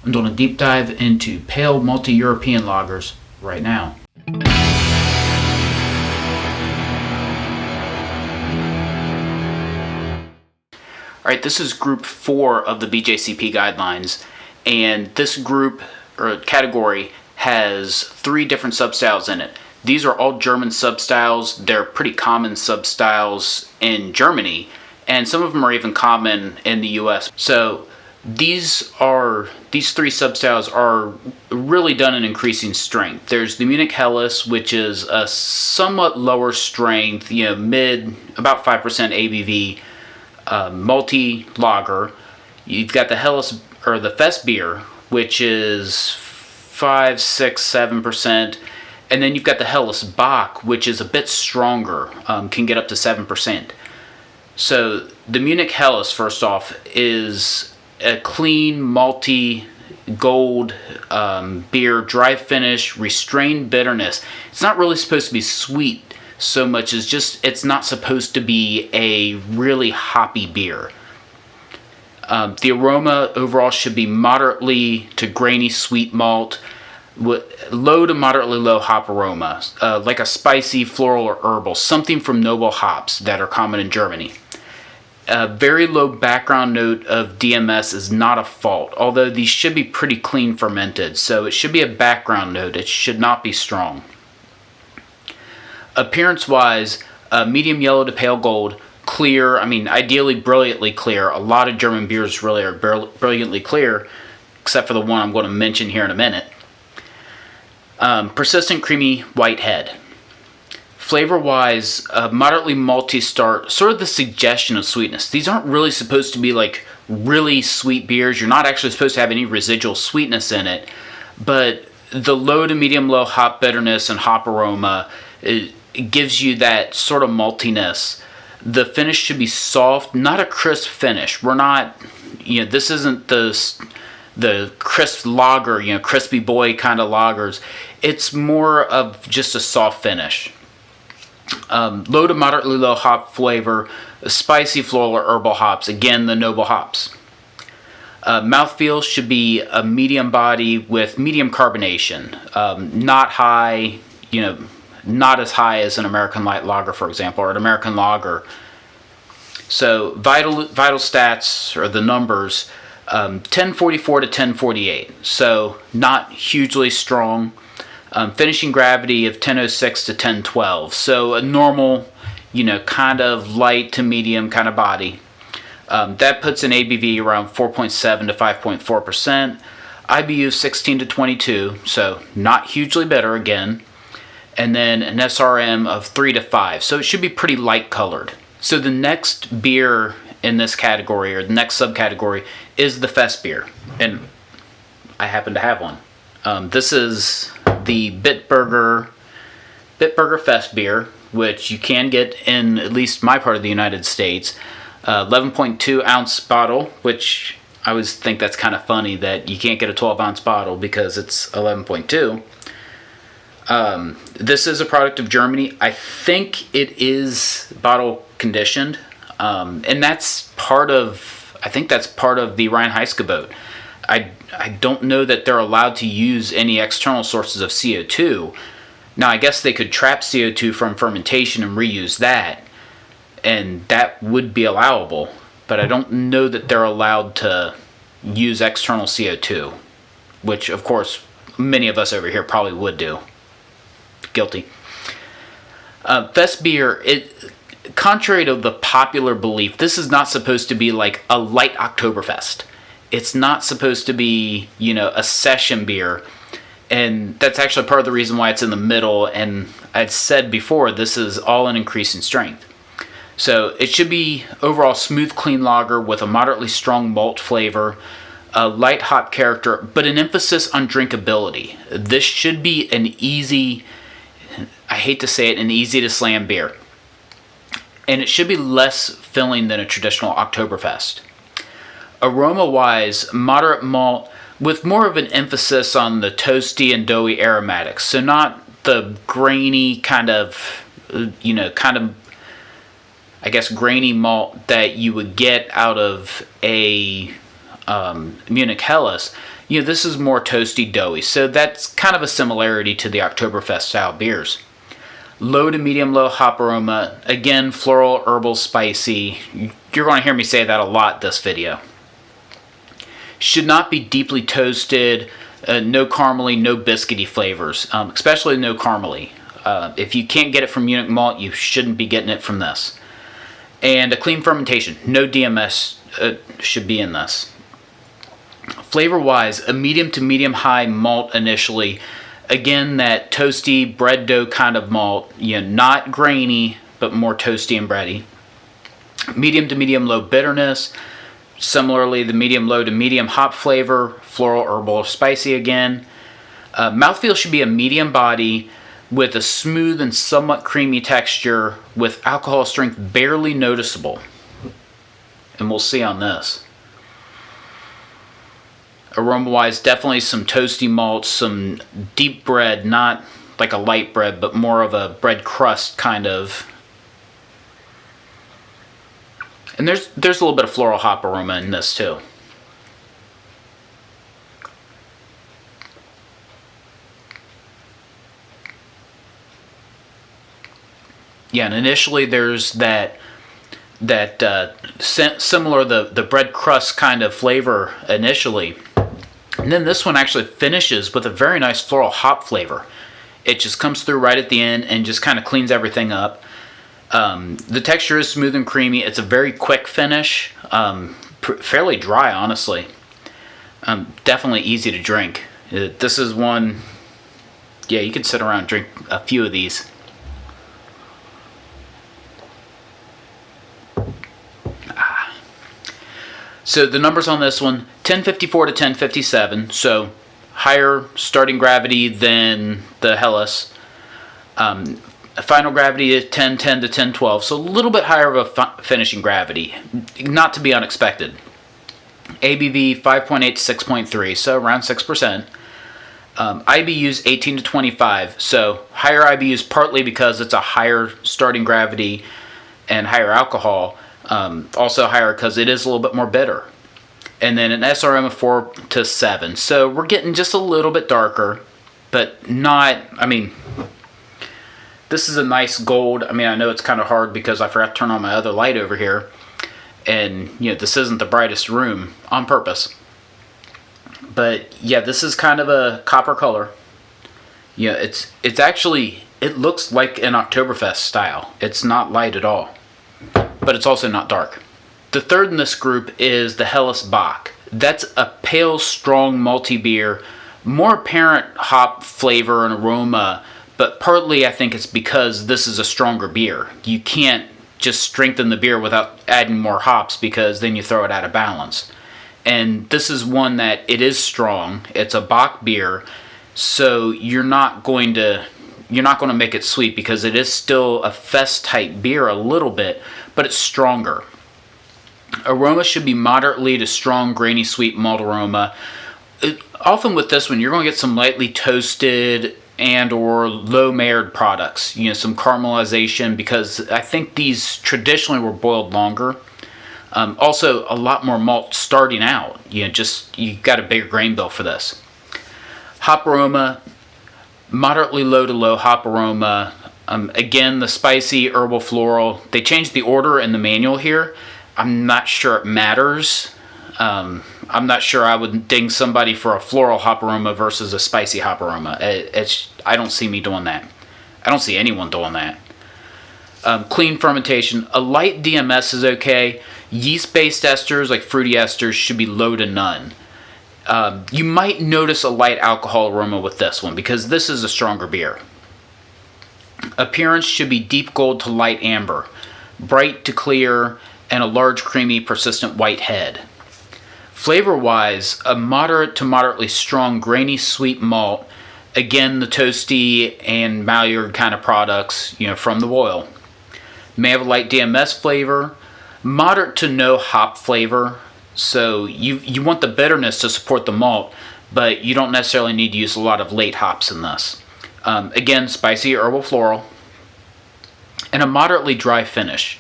I'm doing a deep dive into pale malty European lagers right now. Alright, this is group 4 of the BJCP guidelines, and this group or category has 3 different substyles in it. These are all German substyles. They're pretty common substyles in Germany, and some of them are even common in the US. So these 3 substyles are really done in increasing strength. There's the Munich Helis, which is a somewhat lower strength, mid, about 5% ABV, malty lager. You've got the Helles or the Festbiers, which is 5, 6, 7%, and then you've got the Helles Bock, which is a bit stronger, can get up to 7%. So the Munich Helis, first off, is a clean malty gold beer, dry finish, restrained bitterness. It's not really supposed to be sweet so much as just it's not supposed to be a really hoppy beer. The aroma overall should be moderately to grainy sweet malt with low to moderately low hop aroma, like a spicy, floral, or herbal, something from noble hops that are common in Germany. A very low background note of DMS is not a fault, although these should be pretty clean fermented, so it should be a background note. It should not be strong. Appearance-wise, medium yellow to pale gold, clear, ideally brilliantly clear. A lot of German beers really are brilliantly clear, except for the one I'm going to mention here in a minute. Persistent creamy white head. Flavor-wise, moderately malty start, sort of the suggestion of sweetness. These aren't really supposed to be like really sweet beers. You're not actually supposed to have any residual sweetness in it, but the low to medium low hop bitterness and hop aroma, it gives you that sort of maltiness. The finish should be soft, not a crisp finish. We're not, this isn't the crisp lager, crispy boy kind of lagers. It's more of just a soft finish. Low to moderately low hop flavor, spicy, floral, or herbal hops. Again, the noble hops. Mouthfeel should be a medium body with medium carbonation. Not high, not as high as an American light lager, for example, or an American lager. So vital stats, or the numbers, 1044 to 1048. So not hugely strong. Finishing gravity of 1006 to 1012. So a normal, kind of light to medium kind of body. That puts an ABV around 4.7 to 5.4%. IBU 16 to 22, so not hugely bitter again. And then an SRM of 3 to 5, so it should be pretty light colored. So the next beer in this category, or the next subcategory, is the Festbier, and I happen to have one. This is the Bitburger Festbier, which you can get in at least my part of the United States. 11.2 ounce bottle, which I always think that's kind of funny that you can't get a 12 ounce bottle because it's 11.2. This is a product of Germany. I think it is bottle conditioned, and that's part of the Reinheitsgebot. I don't know that they're allowed to use any external sources of CO2. Now, I guess they could trap CO2 from fermentation and reuse that, and that would be allowable, but I don't know that they're allowed to use external CO2, which, of course, many of us over here probably would do. Guilty. Festbier, contrary to the popular belief, this is not supposed to be like a light Oktoberfest. It's not supposed to be, a session beer, and that's actually part of the reason why it's in the middle, and I'd said before, this is all an increase in strength. So it should be overall smooth, clean lager with a moderately strong malt flavor, a light hop character, but an emphasis on drinkability. This should be an easy, I hate to say it, an easy to slam beer. And it should be less filling than a traditional Oktoberfest. Aroma-wise, moderate malt with more of an emphasis on the toasty and doughy aromatics. So not the grainy kind of grainy malt that you would get out of a Munich Helis. This is more toasty, doughy, so that's kind of a similarity to the Oktoberfest style beers. Low to medium low hop aroma, again, floral, herbal, spicy. You're going to hear me say that a lot this video. Should not be deeply toasted, no caramely, no biscuity flavors, especially no caramely. If you can't get it from Munich malt, you shouldn't be getting it from this. And a clean fermentation, no DMS should be in this. Flavor-wise, a medium to medium-high malt initially. Again, that toasty bread dough kind of malt, not grainy, but more toasty and bready. Medium to medium-low bitterness. Similarly, the medium-low to medium hop flavor, floral, herbal, spicy again. Mouthfeel should be a medium body with a smooth and somewhat creamy texture with alcohol strength barely noticeable. And we'll see on this. Aroma-wise, definitely some toasty malts, some deep bread, not like a light bread, but more of a bread crust kind of. And there's a little bit of floral hop aroma in this too. Yeah, and initially there's that similar the bread crust kind of flavor initially. And then this one actually finishes with a very nice floral hop flavor. It just comes through right at the end and just kind of cleans everything up. The texture is smooth and creamy. It's a very quick finish. Fairly dry, honestly. Definitely easy to drink. This is one, yeah, you could sit around and drink a few of these. So the numbers on this one, 1054 to 1057, so higher starting gravity than the Helles. Final gravity is 1010 to 1012, so a little bit higher of a finishing gravity, not to be unexpected. ABV 5.8 to 6.3, so around 6%. IBUs 18 to 25, so higher IBUs partly because it's a higher starting gravity and higher alcohol. Also higher because it is a little bit more bitter. And then an SRM of 4 to 7. So we're getting just a little bit darker, but not, this is a nice gold. I know it's kind of hard because I forgot to turn on my other light over here. And, this isn't the brightest room on purpose. But, yeah, this is kind of a copper color. Yeah, it's actually, it looks like an Oktoberfest style. It's not light at all. But it's also not dark. The third in this group is the Helles Bock. That's a pale, strong, malty beer. More apparent hop flavor and aroma, but partly I think it's because this is a stronger beer. You can't just strengthen the beer without adding more hops because then you throw it out of balance. And this is one that it is strong. It's a Bock beer, so you're not going to make it sweet because it is still a fest type beer a little bit, but it's stronger. Aroma should be moderately to strong, grainy, sweet malt aroma. Often with this one, you're going to get some lightly toasted and or low marred products. Some caramelization because I think these traditionally were boiled longer. Also, a lot more malt starting out. You got a bigger grain bill for this. Hop aroma, moderately low to low hop aroma. Again, the spicy, herbal, floral. They changed the order in the manual here. I'm not sure it matters. I'm not sure I would ding somebody for a floral hop aroma versus a spicy hop aroma. I don't see me doing that. I don't see anyone doing that. Clean fermentation. A light DMS is okay. Yeast-based esters, like fruity esters, should be low to none. You might notice a light alcohol aroma with this one because this is a stronger beer. Appearance should be deep gold to light amber, bright to clear, and a large, creamy, persistent white head. Flavor-wise, a moderate to moderately strong, grainy, sweet malt. Again, the toasty and Maillard kind of products, from the oil. May have a light DMS flavor, moderate to no hop flavor. So you want the bitterness to support the malt, but you don't necessarily need to use a lot of late hops in this. Again, spicy, herbal, floral, and a moderately dry finish.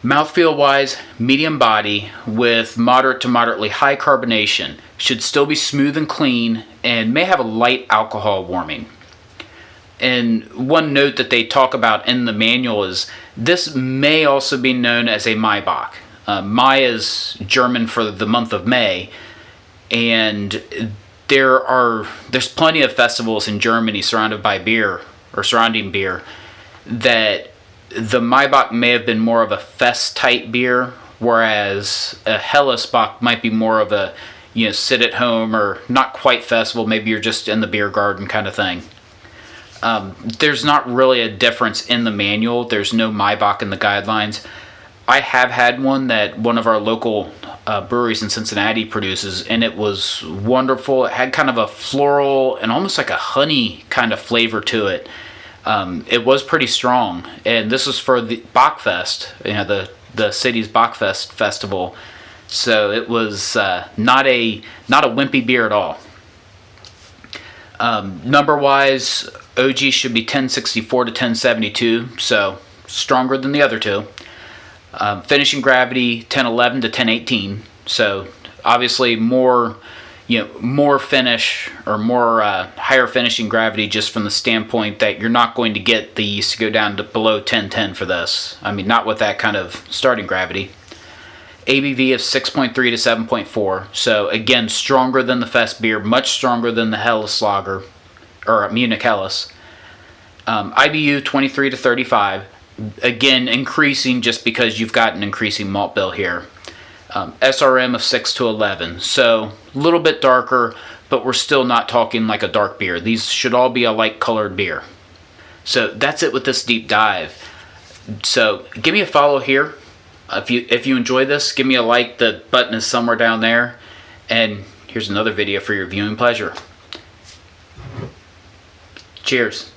Mouthfeel wise, medium body with moderate to moderately high carbonation. Should still be smooth and clean and may have a light alcohol warming. And one note that they talk about in the manual is this may also be known as a Maibock. Mai is German for the month of May, and there's plenty of festivals in Germany surrounded by beer or surrounding beer that the Maibock may have been more of a fest type beer, whereas a Helles Bock might be more of a sit at home or not quite festival. Maybe you're just in the beer garden kind of thing. There's not really a difference in the manual. There's no Maibock in the guidelines. I have had one that one of our local breweries in Cincinnati produces, and it was wonderful. It had kind of a floral and almost like a honey kind of flavor to it. It was pretty strong, and this was for the Bockfest, the city's Bockfest festival. So it was not a wimpy beer at all. Number wise, OG should be 1064 to 1072, so stronger than the other two. Finishing gravity 1011 to 1018, so obviously more finish or more higher finishing gravity, just from the standpoint that you're not going to get the yeast to go down to below 1010 for this. I mean, not with that kind of starting gravity. ABV of 6.3 to 7.4, so again stronger than the Fest beer, much stronger than the Helles Lager or Munich Helis. IBU 23 to 35. Again, increasing just because you've got an increasing malt bill here. SRM of 6 to 11, so a little bit darker, but we're still not talking like a dark beer. These should all be a light colored beer. So that's it with this deep dive. So give me a follow here. If you enjoy this, give me a like. The button is somewhere down there. And here's another video for your viewing pleasure. Cheers.